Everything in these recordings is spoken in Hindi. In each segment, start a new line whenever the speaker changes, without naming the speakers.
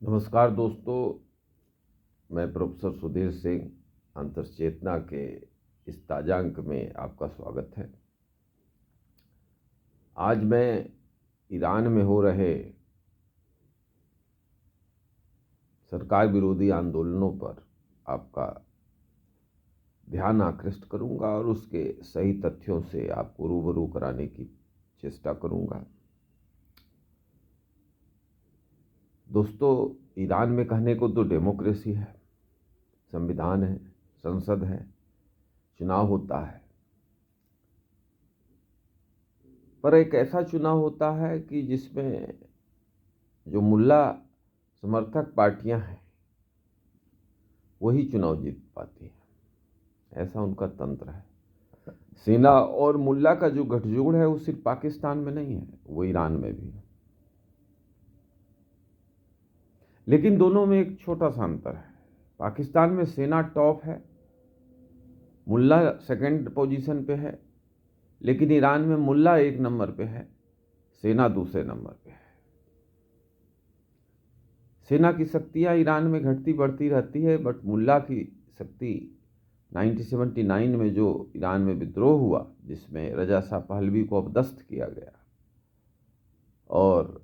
नमस्कार दोस्तों, मैं प्रोफेसर सुधीर सिंह अंतर्चेतना के इस ताजा अंक में आपका स्वागत है। आज मैं ईरान में हो रहे सरकार विरोधी आंदोलनों पर आपका ध्यान आकृष्ट करूंगा और उसके सही तथ्यों से आपको रूबरू कराने की चेष्टा करूंगा। दोस्तों, ईरान में कहने को तो डेमोक्रेसी है, संविधान है, संसद है, चुनाव होता है, पर एक ऐसा चुनाव होता है कि जिसमें जो मुल्ला समर्थक पार्टियां हैं वही चुनाव जीत पाती हैं। ऐसा उनका तंत्र है। सेना और मुल्ला का जो गठजोड़ है वो सिर्फ पाकिस्तान में नहीं है, वो ईरान में भी है। लेकिन दोनों में एक छोटा सा अंतर है। पाकिस्तान में सेना टॉप है, मुल्ला सेकंड पोजीशन पे है, लेकिन ईरान में मुल्ला एक नंबर पे है, सेना दूसरे नंबर पे है। सेना की शक्तियां ईरान में घटती बढ़ती रहती है, बट मुल्ला की शक्ति 1979 में जो ईरान में विद्रोह हुआ, जिसमें रजा शाह पहलवी को अपदस्थ किया गया और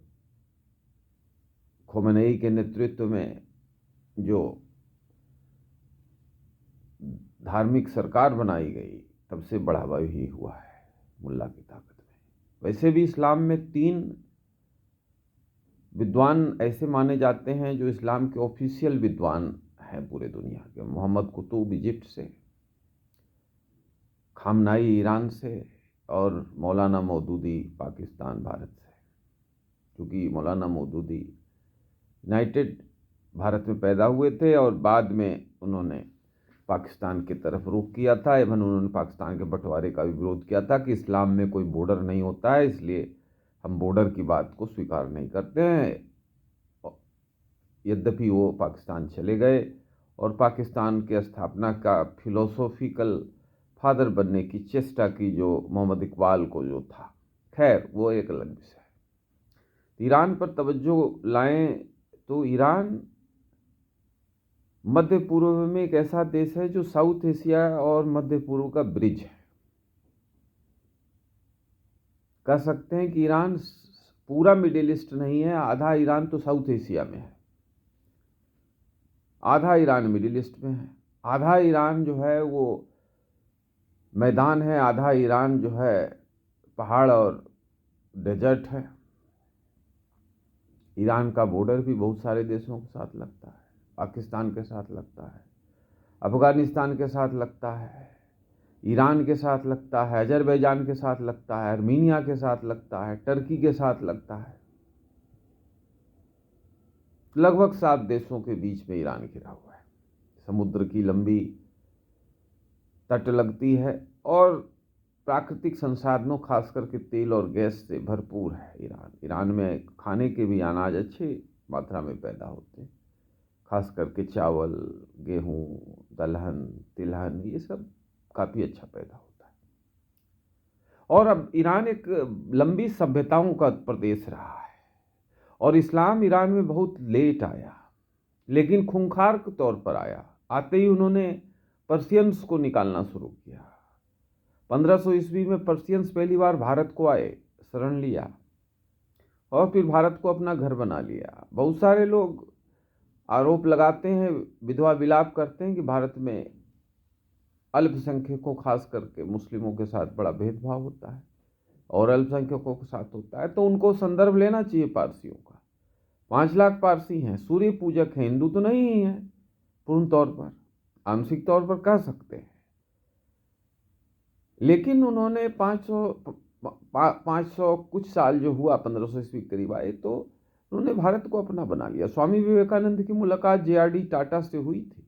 खोमेनी के नेतृत्व में जो धार्मिक सरकार बनाई गई, तब से बढ़ावा ही हुआ है मुल्ला की ताकत में। वैसे भी इस्लाम में 3 विद्वान ऐसे माने जाते हैं जो इस्लाम के ऑफिशियल विद्वान हैं पूरे दुनिया के। मोहम्मद कुतुब इजिप्ट से, खामनाई ईरान से और मौलाना मौदूदी पाकिस्तान भारत से। क्योंकि मौलाना मौदूदी यूनाइटेड भारत में पैदा हुए थे और बाद में उन्होंने पाकिस्तान की तरफ रुख किया था, एवं उन्होंने पाकिस्तान के बंटवारे का भी विरोध किया था कि इस्लाम में कोई बॉर्डर नहीं होता है, इसलिए हम बॉर्डर की बात को स्वीकार नहीं करते हैं। यद्यपि वो पाकिस्तान चले गए और पाकिस्तान के स्थापना का फिलोसॉफिकल फादर बनने की चेष्टा की जो मोहम्मद इकबाल को जो था। खैर, वो एक अलग विषय है। ईरान पर तवज्जो लाएं तो ईरान मध्य पूर्व में एक ऐसा देश है जो साउथ एशिया और मध्य पूर्व का ब्रिज है। कह सकते हैं कि ईरान पूरा मिडिल ईस्ट नहीं है, आधा ईरान तो साउथ एशिया में है, आधा ईरान मिडिल ईस्ट में है, आधा ईरान जो है वो मैदान है, आधा ईरान जो है पहाड़ और डेजर्ट है। ईरान का बॉर्डर भी बहुत सारे देशों के साथ लगता है, पाकिस्तान के साथ लगता है, अफगानिस्तान के साथ लगता है, ईरान के साथ लगता है, अजरबैजान के साथ लगता है, आर्मीनिया के साथ लगता है, टर्की के साथ लगता है। लगभग 7 देशों के बीच में ईरान घिरा हुआ है। समुद्र की लंबी तट लगती है और प्राकृतिक संसाधनों खास करके तेल और गैस से भरपूर है ईरान में खाने के भी अनाज अच्छी मात्रा में पैदा होते हैं, खास करके चावल, गेहूं, दलहन, तिलहन, ये सब काफ़ी अच्छा पैदा होता है। और अब ईरान एक लंबी सभ्यताओं का प्रदेश रहा है और इस्लाम ईरान में बहुत लेट आया, लेकिन खूंखार के तौर पर आया। आते ही उन्होंने पर्शियंस को निकालना शुरू किया। 1500 ईस्वी में पर्शियंस पहली बार भारत को आए, शरण लिया और फिर भारत को अपना घर बना लिया। बहुत सारे लोग आरोप लगाते हैं, विधवा विलाप करते हैं कि भारत में अल्पसंख्यकों खास करके मुस्लिमों के साथ बड़ा भेदभाव होता है और अल्पसंख्यकों के साथ होता है। तो उनको संदर्भ लेना चाहिए पारसियों का। 5 लाख पारसी हैं, सूर्य पूजक हैं, हिंदू तो नहीं ही हैं पूर्ण तौर पर, आंशिक तौर पर कह सकते हैं। लेकिन उन्होंने 500 कुछ साल जो हुआ, 1500 ईस्वी करीब आए, तो उन्होंने भारत को अपना बना लिया। स्वामी विवेकानंद की मुलाकात जे.आर.डी. टाटा से हुई थी।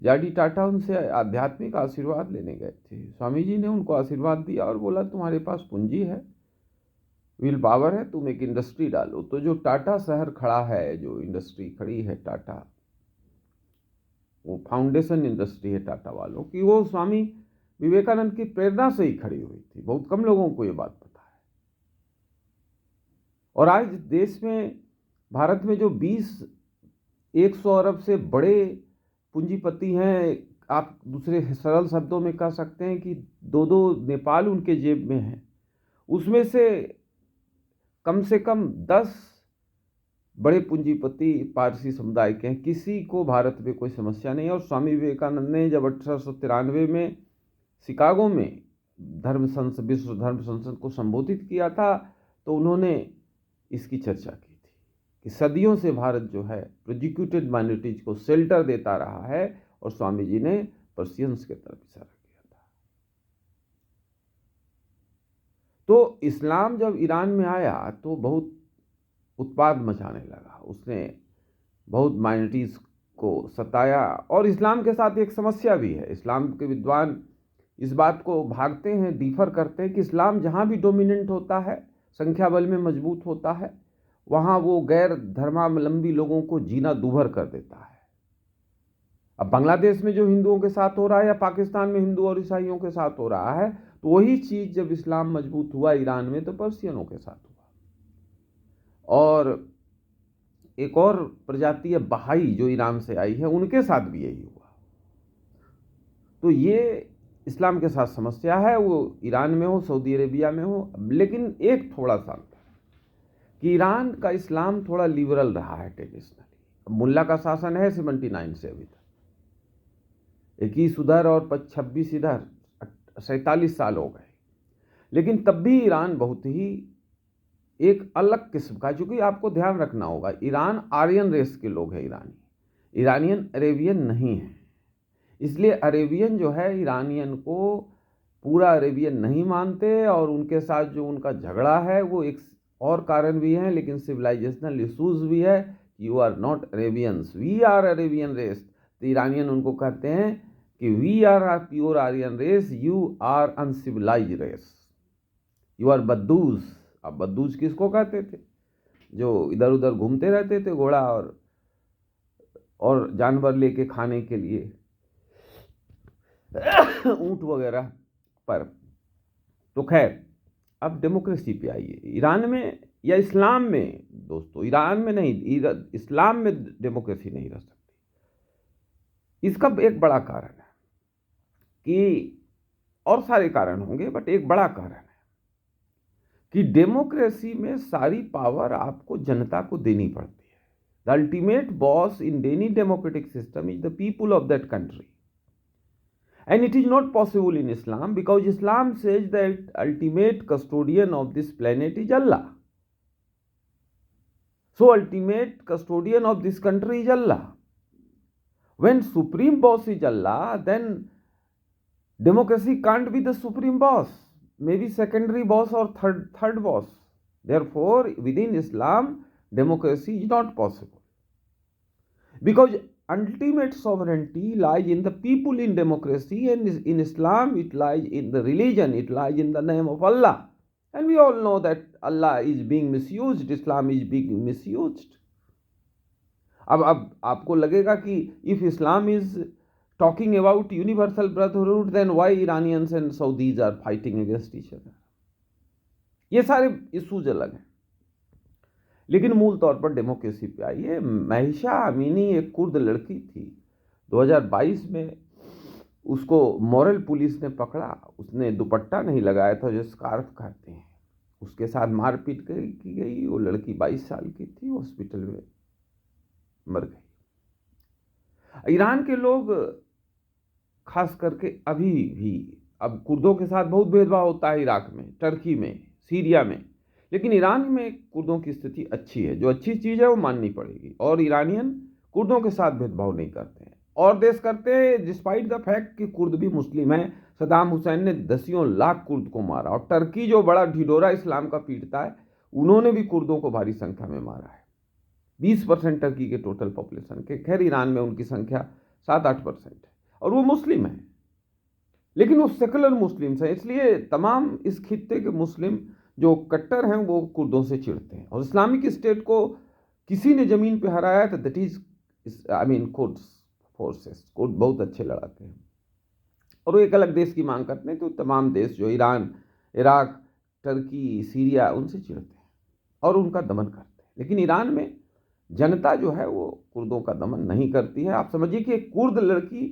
जे.आर.डी. टाटा उनसे आध्यात्मिक आशीर्वाद लेने गए थे। स्वामी जी ने उनको आशीर्वाद दिया और बोला, तुम्हारे पास पूंजी है, विल पावर है, तुम एक इंडस्ट्री डालो। तो जो टाटा शहर खड़ा है, जो इंडस्ट्री खड़ी है टाटा, वो फाउंडेशन इंडस्ट्री है टाटा वालों की, वो स्वामी विवेकानंद की प्रेरणा से ही खड़ी हुई थी। बहुत कम लोगों को ये बात पता है। और आज देश में, भारत में जो 20 100 अरब से बड़े पूंजीपति हैं। आप दूसरे सरल शब्दों में कह सकते हैं कि 2-2 नेपाल उनके जेब में हैं। उसमें से कम 10 बड़े पूंजीपति पारसी समुदाय के हैं। किसी को भारत में कोई समस्या नहीं है। और स्वामी विवेकानंद ने जब 1893 में शिकागो में विश्व धर्म संसद को संबोधित किया था, तो उन्होंने इसकी चर्चा की थी कि सदियों से भारत जो है प्रोजिक्यूटेड माइनॉरिटीज को शेल्टर देता रहा है, और स्वामी जी ने पर्शियंस की तरफ इशारा किया था। तो इस्लाम जब ईरान में आया तो बहुत उत्पाद मचाने लगा। उसने बहुत माइनॉरिटीज को सताया। और इस्लाम के साथ एक समस्या भी है। इस्लाम के विद्वान इस बात को भागते हैं, डिफर करते हैं कि इस्लाम जहाँ भी डोमिनेंट होता है, संख्या बल में मजबूत होता है, वहाँ वो गैर धर्मावलंबी लोगों को जीना दूभर कर देता है। अब बांग्लादेश में जो हिंदुओं के साथ हो रहा है, या पाकिस्तान में हिंदू और ईसाइयों के साथ हो रहा है, तो वही चीज़ जब इस्लाम मजबूत हुआ ईरान में, तो पर्शियनों के साथ हुआ। और एक और प्रजाति है बहाई जो ईरान से आई है, उनके साथ भी यही हुआ। तो ये इस्लाम के साथ समस्या है, वो ईरान में हो, सऊदी अरेबिया में हो। लेकिन एक थोड़ा सा कि ईरान का इस्लाम थोड़ा लिबरल रहा है ट्रेडिशनली। मुल्ला का शासन है 79 से अभी तक, 21 उधर और 26 इधर, 47 साल हो गए। लेकिन तब भी ईरान बहुत ही एक अलग किस्म का, चूंकि आपको ध्यान रखना होगा, ईरान आर्यन रेस के लोग हैं। ईरानियन अरेबियन नहीं है। इसलिए अरेबियन जो है ईरानियन को पूरा अरेबियन नहीं मानते, और उनके साथ जो उनका झगड़ा है वो एक और कारण भी है, लेकिन सिविलाइजेशनल इशूज भी है। You are not Arabians, we are Arabian race. तो ईरानियन उनको कहते हैं कि we are pure Aryan race, you are uncivilised race, you are बद्दूज। अब बद्दूज किसको कहते थे? जो इधर उधर घूमते रहते थे घोड़ा और जानवर लेके खाने के लिए, ऊंट वगैरह पर। तो खैर, अब डेमोक्रेसी पे आइए। ईरान में या इस्लाम में, दोस्तों ईरान में नहीं, इस्लाम में डेमोक्रेसी नहीं रह सकती। इसका एक बड़ा कारण है कि, और सारे कारण होंगे, बट एक बड़ा कारण है कि डेमोक्रेसी में सारी पावर आपको जनता को देनी पड़ती है। The ultimate boss in any democratic system is the people of that country. And it is not possible in Islam, because Islam says that ultimate custodian of this planet is Allah. So ultimate custodian of this country is Allah. When supreme boss is Allah, then democracy can't be the supreme boss. Maybe secondary boss or third boss. Therefore, within Islam, democracy is not possible. Because ultimate sovereignty lies in the people in democracy, and in Islam it lies in the religion, it lies in the name of Allah. And we all know that Allah is being misused, Islam is being misused. अब आपको लगेगा कि if Islam is talking about universal brotherhood, then why Iranians and Saudis are fighting against each other? ये सारे इशूज अलग हैं, लेकिन मूल तौर पर डेमोक्रेसी पे आइए। महिशा अमीनी एक कुर्द लड़की थी, 2022 में उसको मॉरल पुलिस ने पकड़ा। उसने दुपट्टा नहीं लगाया था, जो स्कार्फ कहते हैं। उसके साथ मारपीट की गई। वो लड़की 22 साल की थी, हॉस्पिटल में मर गई। ईरान के लोग खास करके अभी भी, अब कुर्दों के साथ बहुत भेदभाव होता है इराक में, टर्की में, सीरिया में, लेकिन ईरान में कुर्दों की स्थिति अच्छी है। जो अच्छी चीज़ है वो माननी पड़ेगी। और ईरानियन कुर्दों के साथ भेदभाव नहीं करते हैं, और देश करते हैं, डिस्पाइट द फैक्ट कि कुर्द भी मुस्लिम हैं। सदाम हुसैन ने दसियों लाख कुर्द को मारा, और टर्की जो बड़ा ढिढोरा इस्लाम का पीटता है, उन्होंने भी कुर्दों को भारी संख्या में मारा है। 20% टर्की के टोटल पॉपुलेशन के। खैर, ईरान में उनकी संख्या 7-8% है, और वो मुस्लिम है, लेकिन वो सेकुलर मुस्लिम्स हैं। इसलिए तमाम इस खित्ते के मुस्लिम जो कट्टर हैं वो कुर्दों से चिढ़ते हैं। और इस्लामिक स्टेट को किसी ने ज़मीन पे हराया है तो that is Kurd forces. Kurd बहुत अच्छे लड़ाते हैं, और वो एक अलग देश की मांग करते हैं। तो तमाम देश जो ईरान, इराक, टर्की, सीरिया, उनसे चिढ़ते हैं और उनका दमन करते हैं। लेकिन ईरान में जनता जो है वो कुर्दों का दमन नहीं करती है। आप समझिए कि एक कुर्द लड़की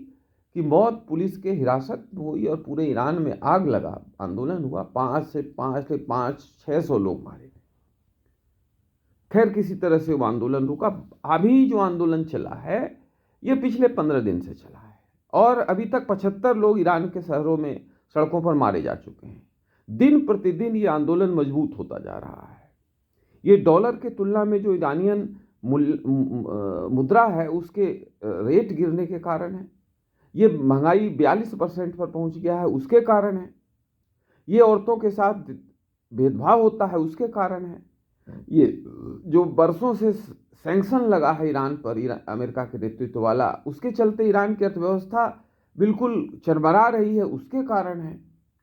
की मौत पुलिस के हिरासत में हुई और पूरे ईरान में आग लगा, आंदोलन हुआ, 500 लोग मारे गए। खैर किसी तरह से वो आंदोलन रुका। अभी जो आंदोलन चला है ये पिछले 15 दिन से चला है और अभी तक 75 लोग ईरान के शहरों में सड़कों पर मारे जा चुके हैं। दिन प्रतिदिन ये आंदोलन मजबूत होता जा रहा है। ये डॉलर के तुलना में जो ईरानियन मुद्रा है उसके रेट गिरने के कारण है। ये महंगाई 42% पर पहुंच गया है, उसके कारण है। ये औरतों के साथ भेदभाव होता है, उसके कारण है। ये जो बरसों से सैंक्शन लगा है ईरान पर, अमेरिका के नेतृत्व वाला, उसके चलते ईरान की अर्थव्यवस्था बिल्कुल चरमरा रही है, उसके कारण है।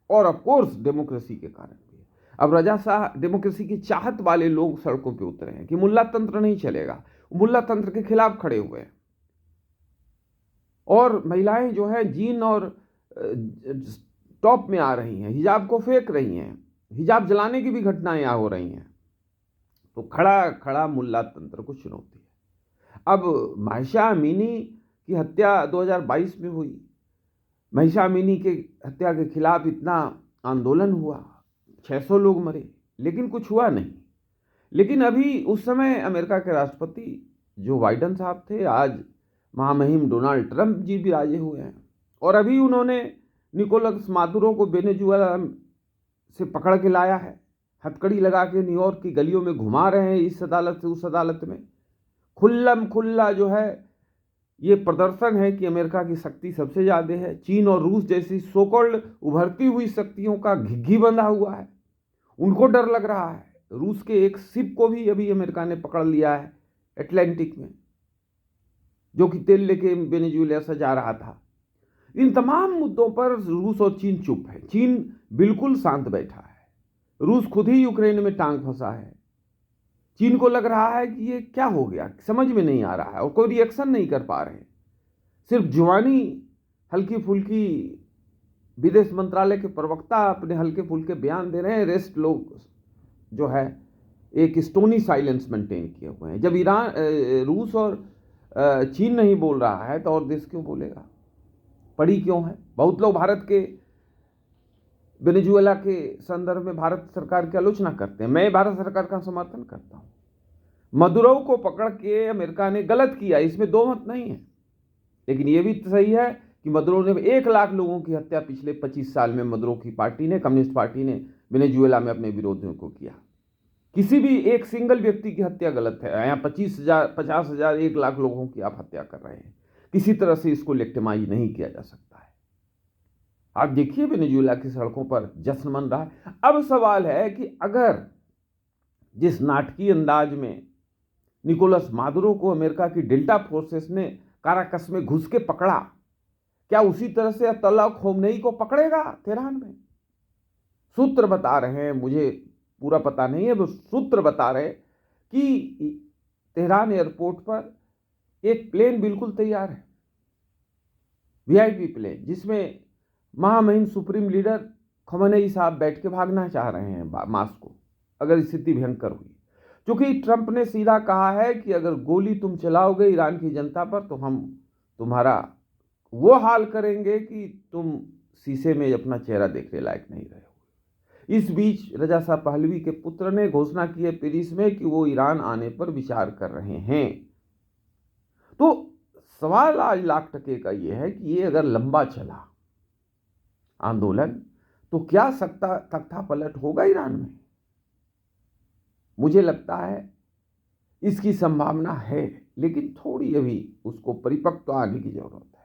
और ऑफ कोर्स डेमोक्रेसी के कारण भी है। अब रजाशाह डेमोक्रेसी की चाहत वाले लोग सड़कों पे उतरे हैं कि मुल्ला तंत्र नहीं चलेगा, मुल्ला तंत्र के खिलाफ खड़े हुए हैं। और महिलाएं जो है जीन और टॉप में आ रही हैं, हिजाब को फेंक रही हैं, हिजाब जलाने की भी घटनाएं हो रही हैं। तो खड़ा खड़ा मुल्ला तंत्र को चुनौती है। अब महिषा अमीनी की हत्या 2022 में हुई। महिषा अमीनी के हत्या के खिलाफ इतना आंदोलन हुआ, 600 लोग मरे, लेकिन कुछ हुआ नहीं। लेकिन अभी उस समय अमेरिका के राष्ट्रपति जो बाइडन साहब थे, आज महामहिम डोनाल्ड ट्रंप जी भी राजे हुए हैं और अभी उन्होंने निकोलस मादुरो को वेनेजुएला से पकड़ के लाया है। हथकड़ी लगा के न्यूयॉर्क की गलियों में घुमा रहे हैं, इस अदालत से उस अदालत में। खुल्लम खुल्ला जो है ये प्रदर्शन है कि अमेरिका की शक्ति सबसे ज़्यादा है। चीन और रूस जैसी सोकॉल्ड उभरती हुई शक्तियों का घिघी बंधा हुआ है, उनको डर लग रहा है। रूस के एक शिप को भी अभी अमेरिका ने पकड़ लिया है अटलांटिक में, जो कि तेल लेके वेनेजुएला से जा रहा था। इन तमाम मुद्दों पर रूस और चीन चुप है। चीन बिल्कुल शांत बैठा है। रूस खुद ही यूक्रेन में टांग फंसा है। चीन को लग रहा है कि ये क्या हो गया, समझ में नहीं आ रहा है और कोई रिएक्शन नहीं कर पा रहे। सिर्फ जुबानी हल्की फुल्की विदेश मंत्रालय के प्रवक्ता अपने हल्के फुल्के बयान दे रहे हैं, रेस्ट लोग जो है एक स्टोनी साइलेंस मेंटेन किए हुए हैं। जब रूस और चीन नहीं बोल रहा है तो और देश क्यों बोलेगा, पड़ी क्यों है। बहुत लोग भारत के वेनेजुएला के संदर्भ में भारत सरकार की आलोचना करते हैं। मैं भारत सरकार का समर्थन करता हूं। मदुरो को पकड़ के अमेरिका ने गलत किया, इसमें दो मत नहीं है। लेकिन यह भी सही है कि मदुरो ने 1 लाख लोगों की हत्या पिछले 25 साल में मदुरो की पार्टी ने, कम्युनिस्ट पार्टी ने वेनेजुएला में अपने विरोधियों को किया। किसी भी एक सिंगल व्यक्ति की हत्या गलत है। यहाँ 25,000, 50,000, 1 लाख लोगों की आप हत्या कर रहे हैं। किसी तरह से इसको लेक्टिमाइज नहीं किया जा सकता है। आप देखिए वेनेजुएला की सड़कों पर जश्न मन रहा है। अब सवाल है कि अगर जिस नाटकीय अंदाज में निकोलस मादुरो को अमेरिका की डेल्टा फोर्सेस ने काराकस में घुस के पकड़ा, क्या उसी तरह से अयतुल्लाह खोमेनी को पकड़ेगा तेहरान में? सूत्र बता रहे हैं, मुझे पूरा पता नहीं है, वो सूत्र बता रहे कि तेहरान एयरपोर्ट पर एक प्लेन बिल्कुल तैयार है, वीआईपी प्लेन, जिसमें महामहिम सुप्रीम लीडर खोमेनी साहब बैठ के भागना चाह रहे हैं मास्को, अगर स्थिति भयंकर हुई। क्योंकि ट्रंप ने सीधा कहा है कि अगर गोली तुम चलाओगे ईरान की जनता पर तो हम तुम्हारा वो हाल करेंगे कि तुम शीशे में अपना चेहरा देखने लायक नहीं रहे। इस बीच रजा शाह पहलवी के पुत्र ने घोषणा की है पेरिस में कि वो ईरान आने पर विचार कर रहे हैं। तो सवाल आज लाख टके का ये है कि ये अगर लंबा चला आंदोलन तो क्या तख्ता पलट होगा ईरान में? मुझे लगता है इसकी संभावना है, लेकिन थोड़ी अभी उसको परिपक्व आने की जरूरत है।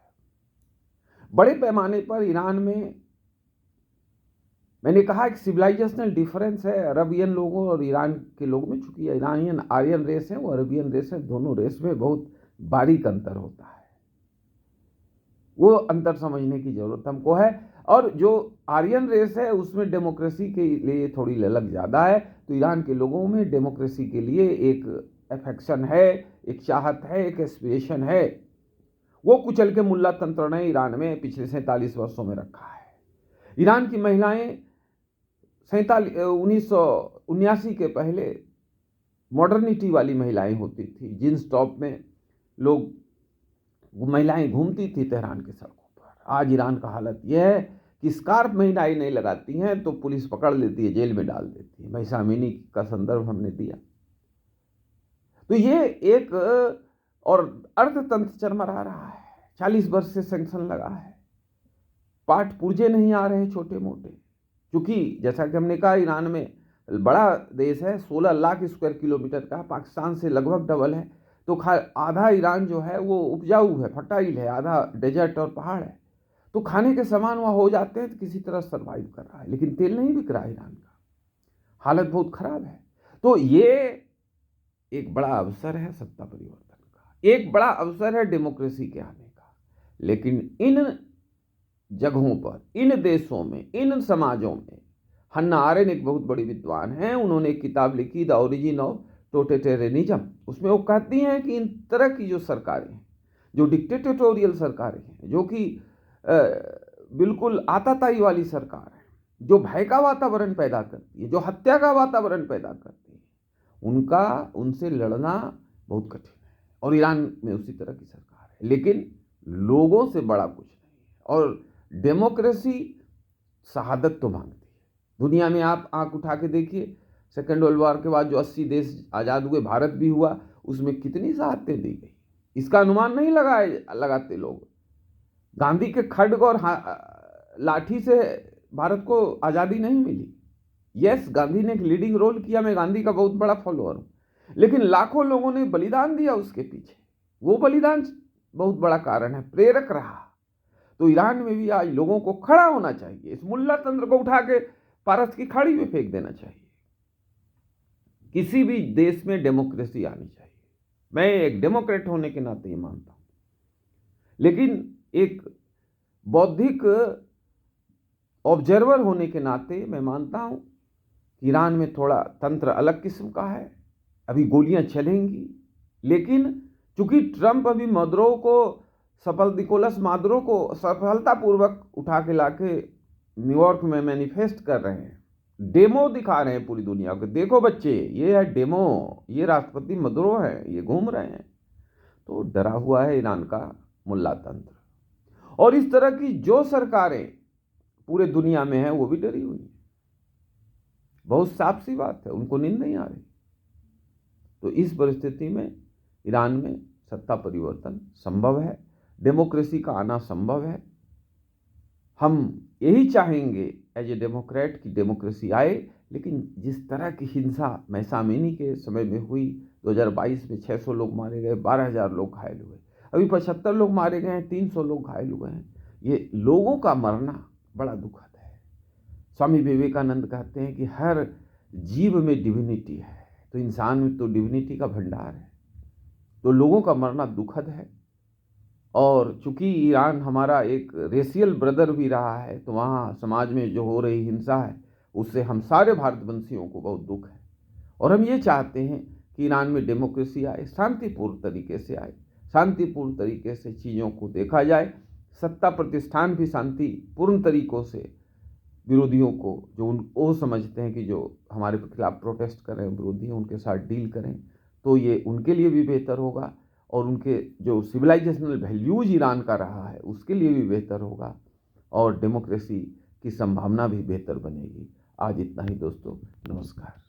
बड़े पैमाने पर ईरान में मैंने कहा एक सिविलाइजेशनल डिफरेंस है अरबियन लोगों और ईरान के लोगों में। चूंकि ईरानियन आर्यन रेस है, वो अरबियन रेस है, दोनों रेस में बहुत बारीक अंतर होता है। वो अंतर समझने की जरूरत हमको है। और जो आर्यन रेस है उसमें डेमोक्रेसी के लिए थोड़ी ललक ज़्यादा है, तो ईरान के लोगों में डेमोक्रेसी के लिए एक एफेक्शन है, एक चाहत है, एक एस्पिरेशन है। वो कुचल के मुल्ला तंत्र ने ईरान में पिछले 47 वर्षों में रखा है। ईरान की महिलाएं 1979 के पहले मॉडर्निटी वाली महिलाएं होती थी, जींस टॉप में लोग महिलाएं घूमती थी तेहरान की सड़कों पर। आज ईरान का हालत यह है कि स्कार्फ महिलाएं नहीं लगाती हैं तो पुलिस पकड़ लेती है, जेल में डाल देती है। महसा अमीनी का संदर्भ हमने दिया। तो ये एक और अर्थतंत्र चरमरा रहा है। 40 वर्ष से सैंक्शन लगा है, पाठ पुर्जे नहीं आ रहे छोटे मोटे, क्योंकि जैसा कि हमने कहा ईरान में बड़ा देश है, 16 लाख स्क्वायर किलोमीटर का, पाकिस्तान से लगभग डबल है। तो आधा ईरान जो है वो उपजाऊ है, फर्टाइल है, आधा डेजर्ट और पहाड़ है। तो खाने के सामान वहाँ हो जाते हैं तो किसी तरह सर्वाइव कर रहा है, लेकिन तेल नहीं बिक रहा है ईरान का, हालत बहुत खराब है। तो ये एक बड़ा अवसर है सत्ता परिवर्तन का, एक बड़ा अवसर है डेमोक्रेसी के आने का। लेकिन इन जगहों पर, इन देशों में, इन समाजों में, हन्ना आरेन एक बहुत बड़ी विद्वान हैं, उन्होंने एक किताब लिखी द ओरिजिन ऑफ टोटेटेरियनिज्म। उसमें वो कहती हैं कि इन तरह की जो सरकारें हैं, जो डिक्टेटोरियल सरकारें हैं, जो कि बिल्कुल आताताई वाली सरकार है, जो भय का वातावरण पैदा करती है, जो हत्या का वातावरण पैदा करती है, उनसे लड़ना बहुत कठिन है। और ईरान में उसी तरह की सरकार है, लेकिन लोगों से बड़ा कुछ नहीं है। और डेमोक्रेसी शहादत तो मांगती है। दुनिया में आप आंख उठा के देखिए, सेकेंड वर्ल्ड वॉर के बाद जो 80 देश आज़ाद हुए, भारत भी हुआ, उसमें कितनी शहादतें दी गई, इसका अनुमान नहीं लगाते लोग। गांधी के खड्ग और लाठी से भारत को आज़ादी नहीं मिली। यस, गांधी ने एक लीडिंग रोल किया, मैं गांधी का बहुत बड़ा फॉलोअर हूँ, लेकिन लाखों लोगों ने बलिदान दिया उसके पीछे। वो बलिदान बहुत बड़ा कारण है, प्रेरक रहा। तो ईरान में भी आज लोगों को खड़ा होना चाहिए, इस मुल्ला तंत्र को उठा के पारस की खाड़ी में फेंक देना चाहिए। किसी भी देश में डेमोक्रेसी आनी चाहिए, मैं एक डेमोक्रेट होने के नाते ये मानता हूं। लेकिन एक बौद्धिक ऑब्जर्वर होने के नाते मैं मानता हूं कि ईरान में थोड़ा तंत्र अलग किस्म का है। अभी गोलियां चलेंगी, लेकिन चूंकि ट्रंप अभी निकोलस मादुरो को सफलतापूर्वक उठा के लाके न्यूयॉर्क में मैनिफेस्ट कर रहे हैं, डेमो दिखा रहे हैं पूरी दुनिया को, देखो बच्चे ये है डेमो, ये राष्ट्रपति मदुरो है, ये घूम रहे हैं। तो डरा हुआ है ईरान का मुल्ला तंत्र। और इस तरह की जो सरकारें पूरे दुनिया में है वो भी डरी हुई है। बहुत साफ सी बात है, उनको नींद नहीं आ रही। तो इस परिस्थिति में ईरान में सत्ता परिवर्तन संभव है, डेमोक्रेसी का आना संभव है। हम यही चाहेंगे एज ए डेमोक्रेट कि डेमोक्रेसी आए, लेकिन जिस तरह की हिंसा महसा अमीनी के समय में हुई, 2022 में 600 लोग मारे गए, 12,000 लोग घायल हुए, अभी 75 लोग मारे गए हैं, 300 लोग घायल हुए हैं। ये लोगों का मरना बड़ा दुखद है। स्वामी विवेकानंद कहते हैं कि हर जीव में डिविनिटी है, तो इंसान में तो डिविनिटी का भंडार है। तो लोगों का मरना दुखद है। और चूंकि ईरान हमारा एक रेशियल ब्रदर भी रहा है, तो वहाँ समाज में जो हो रही हिंसा है उससे हम सारे भारतवंशियों को बहुत दुख है। और हम ये चाहते हैं कि ईरान में डेमोक्रेसी आए, शांतिपूर्ण तरीके से आए, शांतिपूर्ण तरीके से चीज़ों को देखा जाए, सत्ता प्रतिष्ठान भी शांतिपूर्ण तरीकों से विरोधियों को, जो वो समझते हैं कि जो हमारे खिलाफ प्रोटेस्ट कर रहे हैं विरोधी, उनके साथ डील करें, तो ये उनके लिए भी बेहतर होगा। और उनके जो सिविलाइजेशनल वैल्यूज ईरान का रहा है उसके लिए भी बेहतर होगा, और डेमोक्रेसी की संभावना भी बेहतर बनेगी। आज इतना ही दोस्तों, नमस्कार।